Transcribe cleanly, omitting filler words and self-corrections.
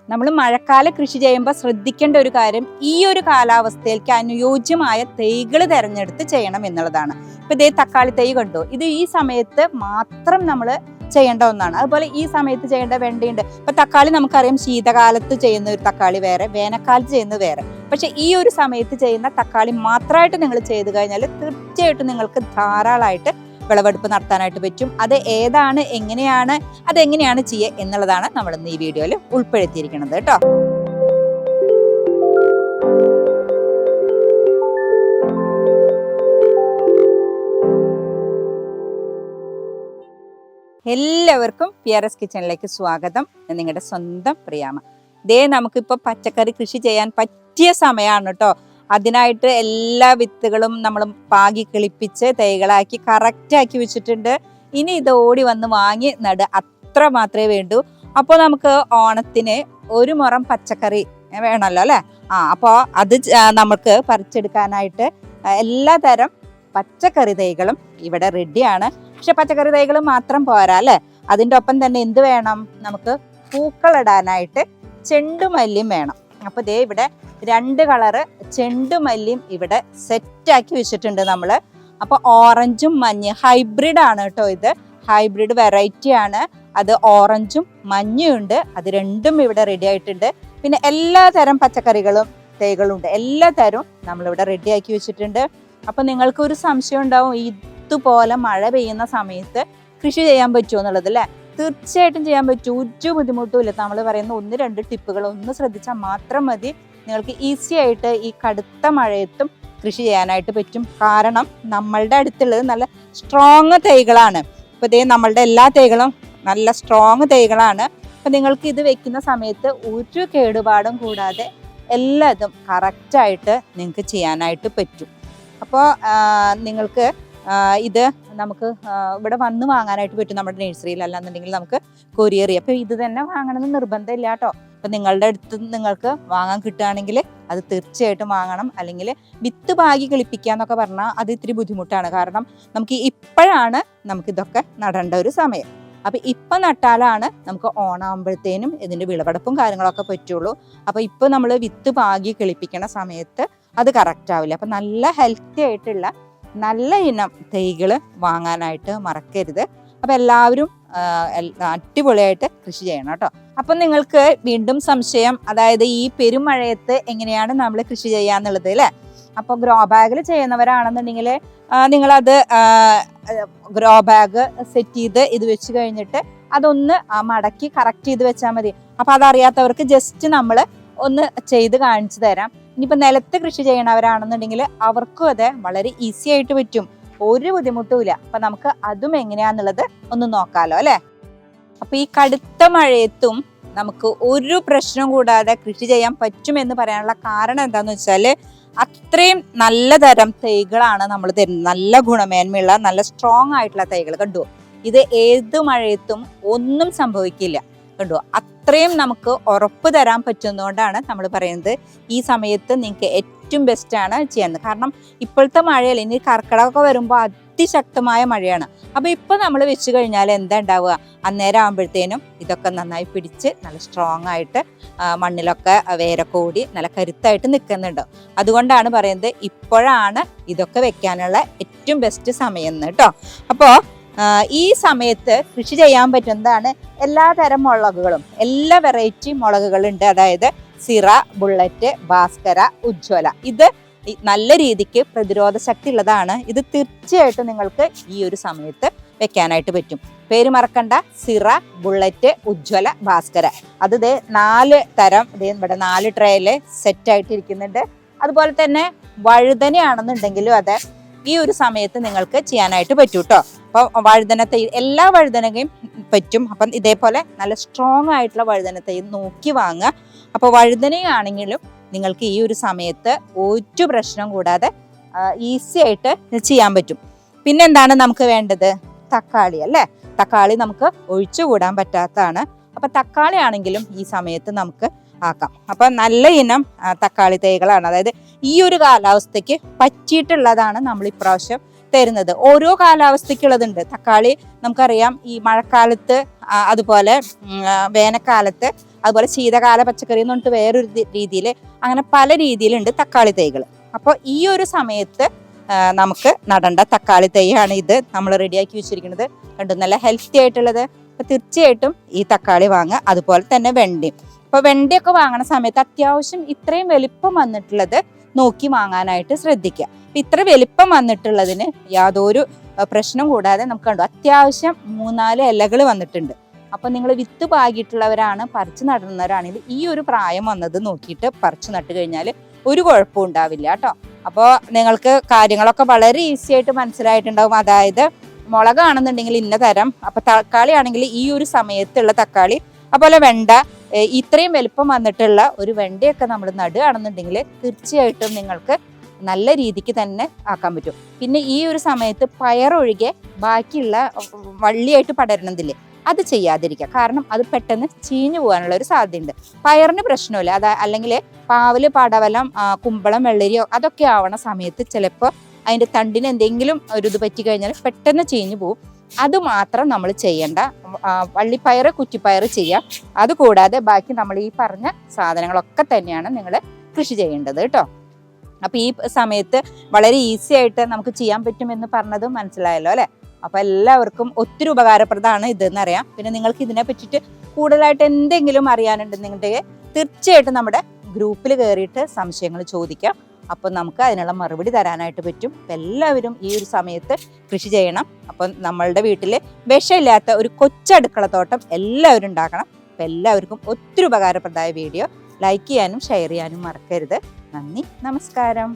നമ്മൾ മഴക്കാല കൃഷി ചെയ്യുമ്പോൾ ശ്രദ്ധിക്കേണ്ട ഒരു കാര്യം ഈ ഒരു കാലാവസ്ഥയിലേക്ക് അനുയോജ്യമായ തൈകൾ തിരഞ്ഞെടുത്ത് ചെയ്യണം എന്നുള്ളതാണ്. ഇപ്പൊ ഇതേ തക്കാളി തൈ കണ്ടു, ഇത് ഈ സമയത്ത് മാത്രം നമ്മൾ ചെയ്യേണ്ട ഒന്നാണ്. അതുപോലെ ഈ സമയത്ത് ചെയ്യേണ്ട വെണ്ടയുണ്ട്. ഇപ്പൊ തക്കാളി നമുക്കറിയാം ശീതകാലത്ത് ചെയ്യുന്ന ഒരു തക്കാളി വേറെ, വേനൽക്കാലത്ത് ചെയ്യുന്നത് വേറെ. പക്ഷെ ഈ ഒരു സമയത്ത് ചെയ്യുന്ന തക്കാളി മാത്രമായിട്ട് നിങ്ങൾ ചെയ്തു കഴിഞ്ഞാൽ തീർച്ചയായിട്ടും നിങ്ങൾക്ക് ധാരാളമായിട്ട് വിളവെടുപ്പ് നടത്താനായിട്ട് പറ്റും. അത് ഏതാണ്, എങ്ങനെയാണ്, അതെങ്ങനെയാണ് ചെയ്യുക എന്നുള്ളതാണ് നമ്മൾ ഇന്ന് ഈ വീഡിയോയിൽ ഉൾപ്പെടുത്തിയിരിക്കുന്നത് കേട്ടോ. എല്ലാവർക്കും PRS കിച്ചണിലേക്ക് സ്വാഗതം. നിങ്ങളുടെ സ്വന്തം പ്രിയാമ. ദേ നമുക്കിപ്പോൾ പച്ചക്കറി കൃഷി ചെയ്യാൻ പറ്റിയ സമയമാണ് കേട്ടോ. അതിനായിട്ട് എല്ലാ വിത്തുകളും നമ്മൾ പാകി കിളിപ്പിച്ച് തൈകളാക്കി കറക്റ്റാക്കി വെച്ചിട്ടുണ്ട്. ഇനി ഇത് ഓടി വന്ന് വാങ്ങി നട്, അത്ര മാത്രമേ വേണ്ടൂ. അപ്പോൾ നമുക്ക് ഓണത്തിന് ഒരു മുറം പച്ചക്കറി വേണമല്ലോ അല്ലേ? അപ്പോൾ അത് നമുക്ക് പറിച്ചെടുക്കാനായിട്ട് എല്ലാ തരം പച്ചക്കറി തൈകളും ഇവിടെ റെഡിയാണ്. പക്ഷെ പച്ചക്കറി തൈകൾ മാത്രം പോരാ അല്ലേ, അതിൻ്റെ ഒപ്പം തന്നെ എന്ത് വേണം, നമുക്ക് പൂക്കളിടാനായിട്ട് ചെണ്ടുമല്ലിയും വേണം. അപ്പോൾ ദേ ഇവിടെ 2 കളറ് ചെണ്ടുമല്ലിയും ഇവിടെ സെറ്റാക്കി വെച്ചിട്ടുണ്ട് നമ്മൾ. അപ്പോൾ ഓറഞ്ചും മഞ്ഞ ഹൈബ്രിഡ് ആണ് കേട്ടോ, ഇത് ഹൈബ്രിഡ് വെറൈറ്റി ആണ്. അത് ഓറഞ്ചും മഞ്ഞയും ഉണ്ട്, അത് രണ്ടും ഇവിടെ റെഡി ആയിട്ടുണ്ട്. പിന്നെ എല്ലാ തരം പച്ചക്കറികളും തൈകളും ഉണ്ട്, എല്ലാ തരവും നമ്മളിവിടെ റെഡിയാക്കി വെച്ചിട്ടുണ്ട്. അപ്പം നിങ്ങൾക്കൊരു സംശയം ഉണ്ടാവും, ഇതുപോലെ മഴ പെയ്യുന്ന സമയത്ത് കൃഷി ചെയ്യാൻ പറ്റുമോ എന്നുള്ളത് അല്ലേ? തീർച്ചയായിട്ടും ചെയ്യാൻ പറ്റും, ഒരു ബുദ്ധിമുട്ടും ഇല്ല. നമ്മൾ പറയുന്ന 1-2 ടിപ്പുകൾ ഒന്ന് ശ്രദ്ധിച്ചാൽ മാത്രം മതി. നിങ്ങൾക്ക് ഈസി ആയിട്ട് ഈ കടുത്ത മഴയത്തും കൃഷി ചെയ്യാനായിട്ട് പറ്റും. കാരണം നമ്മളുടെ അടുത്തുള്ളത് നല്ല സ്ട്രോങ് തൈകളാണ്. ഇപ്പോൾ ഇതേ നമ്മളുടെ എല്ലാ തൈകളും നല്ല സ്ട്രോങ് തൈകളാണ്. അപ്പോൾ നിങ്ങൾക്ക് ഇത് വെക്കുന്ന സമയത്ത് ഒരു കേടുപാടും കൂടാതെ എല്ലാതും കറക്റ്റായിട്ട് നിങ്ങൾക്ക് ചെയ്യാനായിട്ട് പറ്റും. അപ്പോൾ നിങ്ങൾക്ക് ഇത് നമുക്ക് ഇവിടെ വന്ന് വാങ്ങാനായിട്ട് പറ്റും നമ്മുടെ നഴ്സറിയിൽ, അല്ലാന്നുണ്ടെങ്കിൽ നമുക്ക് കൊറിയർ ചെയ്യാം. അപ്പോൾ ഇത് തന്നെ വാങ്ങണമെന്ന് നിർബന്ധമില്ല കേട്ടോ. അപ്പം നിങ്ങളുടെ അടുത്ത് നിങ്ങൾക്ക് വാങ്ങാൻ കിട്ടുകയാണെങ്കിൽ അത് തീർച്ചയായിട്ടും വാങ്ങണം. അല്ലെങ്കിൽ വിത്ത് പാകി കിളിപ്പിക്കുക എന്നൊക്കെ പറഞ്ഞാൽ അത് ഇത്തിരി ബുദ്ധിമുട്ടാണ്. കാരണം നമുക്ക് ഇപ്പോഴാണ് നമുക്കിതൊക്കെ നടേണ്ട ഒരു സമയം. അപ്പം ഇപ്പം നട്ടാലാണ് നമുക്ക് ഓണാകുമ്പോഴത്തേനും ഇതിൻ്റെ വിളവെടുപ്പും കാര്യങ്ങളൊക്കെ പറ്റുള്ളൂ. അപ്പോൾ ഇപ്പോൾ നമ്മൾ വിത്ത് പാകി കിളിപ്പിക്കണ സമയത്ത് അത് കറക്റ്റ് ആവില്ല. അപ്പം നല്ല ഹെൽത്തി ആയിട്ടുള്ള നല്ല ഇനം തൈകൾ വാങ്ങാനായിട്ട് മറക്കരുത്. അപ്പം എല്ലാവരും അടിപൊളിയായിട്ട് കൃഷി ചെയ്യണം കേട്ടോ. അപ്പം നിങ്ങൾക്ക് വീണ്ടും സംശയം, അതായത് ഈ പെരുമഴയത്ത് എങ്ങനെയാണ് നമ്മൾ കൃഷി ചെയ്യാന്നുള്ളത് അല്ലേ? അപ്പോൾ ഗ്രോ ബാഗിൽ ചെയ്യുന്നവരാണെന്നുണ്ടെങ്കിൽ നിങ്ങളത് ഗ്രോ ബാഗ് സെറ്റ് ചെയ്ത് ഇത് വെച്ച് കഴിഞ്ഞിട്ട് അതൊന്ന് മടക്കി കറക്റ്റ് ചെയ്ത് വെച്ചാൽ മതി. അപ്പം അതറിയാത്തവർക്ക് ജസ്റ്റ് നമ്മൾ ഒന്ന് ചെയ്ത് കാണിച്ചു തരാം. ഇനിയിപ്പോൾ നിലത്ത് കൃഷി ചെയ്യണവരാണെന്നുണ്ടെങ്കിൽ അവർക്കും അത് വളരെ ഈസി ആയിട്ട് പറ്റും, ഒരു ബുദ്ധിമുട്ടും ഇല്ല. അപ്പം നമുക്ക് അതും എങ്ങനെയാന്നുള്ളത് ഒന്ന് നോക്കാമല്ലോ അല്ലേ? അപ്പം ഈ കടുത്ത മഴയത്തും നമുക്ക് ഒരു പ്രശ്നം കൂടാതെ കൃഷി ചെയ്യാൻ പറ്റുമെന്ന് പറയാനുള്ള കാരണം എന്താണെന്ന് വെച്ചാൽ അത്രയും നല്ല തരം തൈകളാണ് നമ്മൾ തരുന്നത്. നല്ല ഗുണമേന്മയുള്ള നല്ല സ്ട്രോങ് ആയിട്ടുള്ള തൈകൾ കണ്ടു. ഇത് ഏത് മഴയത്തും ഒന്നും സംഭവിക്കില്ല കണ്ടു. അത്രയും നമുക്ക് ഉറപ്പ് തരാൻ പറ്റുന്നതുകൊണ്ടാണ് നമ്മൾ പറയുന്നത് ഈ സമയത്ത് നിങ്ങൾക്ക് ഏറ്റവും ബെസ്റ്റാണ് ചെയ്യുന്നത്. കാരണം ഇപ്പോഴത്തെ മഴയല്ല, ഇനി കർക്കിടകമൊക്കെ വരുമ്പോൾ അതിശക്തമായ മഴയാണ്. അപ്പോൾ ഇപ്പോൾ നമ്മൾ വെച്ച് കഴിഞ്ഞാൽ എന്താ ഉണ്ടാവുക, അന്നേരം ആകുമ്പോഴത്തേനും ഇതൊക്കെ നന്നായി പിടിച്ച് നല്ല സ്ട്രോങ് ആയിട്ട് മണ്ണിലൊക്കെ വേരൊക്കെ ഓടി നല്ല കരുത്തായിട്ട് നിൽക്കുന്നുണ്ട്. അതുകൊണ്ടാണ് പറയുന്നത് ഇപ്പോഴാണ് ഇതൊക്കെ വെക്കാനുള്ള ഏറ്റവും ബെസ്റ്റ് സമയം കേട്ടോ. അപ്പോൾ ഈ സമയത്ത് കൃഷി ചെയ്യാൻ പറ്റുന്നതാണ് എല്ലാ തരം മുളകുകളും, എല്ലാ വെറൈറ്റി മുളകുകളുണ്ട്. അതായത് സിറ, ബുള്ളറ്റ്, ഭാസ്കര, ഉജ്ജ്വല. ഇത് നല്ല രീതിക്ക് പ്രതിരോധ ശക്തി ഉള്ളതാണ്. ഇത് തീർച്ചയായിട്ടും നിങ്ങൾക്ക് ഈ ഒരു സമയത്ത് വെക്കാനായിട്ട് പറ്റും. പേര് മറക്കണ്ട, സിറ, ബുള്ളറ്റ്, ഉജ്ജ്വല, ഭാസ്കര. അത് ഇതേ 4 തരം ഇവിടെ 4 ട്രേയില് സെറ്റായിട്ട് ഇരിക്കുന്നുണ്ട്. അതുപോലെ തന്നെ വഴുതനയാണെന്നുണ്ടെങ്കിലും അതെ ഈ ഒരു സമയത്ത് നിങ്ങൾക്ക് ചെയ്യാനായിട്ട് പറ്റും കേട്ടോ. അപ്പോൾ വഴുതന തൈ എല്ലാ വഴുതനകയും പറ്റും. അപ്പം ഇതേപോലെ നല്ല സ്ട്രോങ് ആയിട്ടുള്ള വഴുതന തൈ നോക്കി വാങ്ങുക. അപ്പോൾ വഴുതനയാണെങ്കിലും നിങ്ങൾക്ക് ഈ ഒരു സമയത്ത് ഒരു പ്രശ്നം കൂടാതെ ഈസി ആയിട്ട് ചെയ്യാൻ പറ്റും. പിന്നെന്താണ് നമുക്ക് വേണ്ടത്, തക്കാളി അല്ലേ? തക്കാളി നമുക്ക് ഒഴിച്ചുകൂടാൻ പറ്റാത്തതാണ്. അപ്പം തക്കാളി ആണെങ്കിലും ഈ സമയത്ത് നമുക്ക് ആക്കാം. അപ്പം നല്ല ഇനം തക്കാളി തൈകളാണ്, അതായത് ഈ ഒരു കാലാവസ്ഥയ്ക്ക് പറ്റിയിട്ടുള്ളതാണ് നമ്മൾ ഇപ്രാവശ്യം തരുന്നത്. ഓരോ കാലാവസ്ഥയ്ക്കുള്ളതുണ്ട്. തക്കാളി നമുക്കറിയാം ഈ മഴക്കാലത്ത് അതുപോലെ വേനൽക്കാലത്ത് അതുപോലെ ശീതകാല പച്ചക്കറി എന്ന് പറഞ്ഞിട്ട് വേറൊരു രീതിയിൽ, അങ്ങനെ പല രീതിയിലുണ്ട് തക്കാളി തൈകൾ. അപ്പോൾ ഈ ഒരു സമയത്ത് നമുക്ക് നടേണ്ട തക്കാളി തൈയാണ് ഇത് നമ്മൾ റെഡിയാക്കി വെച്ചിരിക്കുന്നത്. കണ്ടു, നല്ല ഹെൽത്തി ആയിട്ടുള്ളത്. അപ്പോൾ തീർച്ചയായിട്ടും ഈ തക്കാളി വാങ്ങുക. അതുപോലെ തന്നെ വെണ്ടയും. അപ്പോൾ വെണ്ടയൊക്കെ വാങ്ങുന്ന സമയത്ത് അത്യാവശ്യം ഇത്രയും വലിപ്പം വന്നിട്ടുള്ളത് നോക്കി വാങ്ങാനായിട്ട് ശ്രദ്ധിക്കുക. അപ്പം ഇത്ര വലിപ്പം വന്നിട്ടുള്ളതിന് യാതൊരു പ്രശ്നം കൂടാതെ നമുക്ക് കണ്ടു അത്യാവശ്യം 3-4 ഇലകൾ വന്നിട്ടുണ്ട്. അപ്പോൾ നിങ്ങൾ വിത്ത് പാകിയിട്ടുള്ളവരാണ്, പറിച്ച് നടുന്നവരാണെങ്കിൽ ഈ ഒരു പ്രായം വന്നത് നോക്കിയിട്ട് പറിച്ച് നട്ട് കഴിഞ്ഞാൽ ഒരു കുഴപ്പവും ഉണ്ടാവില്ല കേട്ടോ. അപ്പോൾ നിങ്ങൾക്ക് കാര്യങ്ങളൊക്കെ വളരെ ഈസി ആയിട്ട് മനസ്സിലായിട്ടുണ്ടാവും. അതായത് മുളകാണെന്നുണ്ടെങ്കിൽ ഇന്ന തരം, അപ്പോൾ തക്കാളി ആണെങ്കിൽ ഈ ഒരു സമയത്തുള്ള തക്കാളി, അതുപോലെ വെണ്ട ഇത്രയും വലുപ്പം വന്നിട്ടുള്ള ഒരു വെണ്ടയൊക്കെ നമ്മൾ നടുകയാണെന്നുണ്ടെങ്കിൽ തീർച്ചയായിട്ടും നിങ്ങൾക്ക് നല്ല രീതിക്ക് തന്നെ ആക്കാൻ പറ്റും. പിന്നെ ഈ ഒരു സമയത്ത് പയറൊഴികെ ബാക്കിയുള്ള വള്ളിയായിട്ട് പടരണതില്ലേ, അത് ചെയ്യാതിരിക്കുക. കാരണം അത് പെട്ടെന്ന് ചീഞ്ഞു പോകാനുള്ള ഒരു സാധ്യതയുണ്ട്. പയറിന് പ്രശ്നമില്ല, അല്ലെങ്കിൽ പാവല്, പടവലം, കുമ്പളം, വെള്ളരിയോ അതൊക്കെ ആവണ സമയത്ത് ചിലപ്പോൾ അതിൻ്റെ തണ്ടിന് എന്തെങ്കിലും ഒരു ഇത് പറ്റി കഴിഞ്ഞാൽ പെട്ടെന്ന് ചീഞ്ഞു പോകും. അത് മാത്രം നമ്മൾ ചെയ്യേണ്ട. വള്ളിപ്പയർ, കുറ്റിപ്പയർ ചെയ്യാം. അതുകൂടാതെ ബാക്കി നമ്മൾ ഈ പറഞ്ഞ സാധനങ്ങളൊക്കെ തന്നെയാണ് നിങ്ങൾ കൃഷി ചെയ്യേണ്ടത് കേട്ടോ. അപ്പോൾ ഈ സമയത്ത് വളരെ ഈസി ആയിട്ട് നമുക്ക് ചെയ്യാൻ പറ്റുമെന്ന് പറഞ്ഞത് മനസ്സിലായല്ലോ അല്ലേ? അപ്പോൾ എല്ലാവർക്കും ഒത്തിരി ഉപകാരപ്രദമാണ് ഇതെന്ന് അറിയാം. പിന്നെ നിങ്ങൾക്ക് ഇതിനെ പറ്റിയിട്ട് കൂടുതലായിട്ട് എന്തെങ്കിലും അറിയാനുണ്ടെന്നുണ്ടെങ്കിൽ തീർച്ചയായിട്ടും നമ്മുടെ ഗ്രൂപ്പിൽ കയറിയിട്ട് സംശയങ്ങൾ ചോദിക്കാം. അപ്പോൾ നമുക്ക് അതിനുള്ള മറുപടി തരാനായിട്ട് പറ്റും. അപ്പം എല്ലാവരും ഈ ഒരു സമയത്ത് കൃഷി ചെയ്യണം. അപ്പം നമ്മളുടെ വീട്ടിൽ വിഷമില്ലാത്ത ഒരു കൊച്ചടുക്കളത്തോട്ടം എല്ലാവരും ഉണ്ടാക്കണം. അപ്പം എല്ലാവർക്കും ഒത്തിരി ഉപകാരപ്രദമായ വീഡിയോ ലൈക്ക് ചെയ്യാനും ഷെയർ ചെയ്യാനും മറക്കരുത്. നന്ദി, നമസ്കാരം.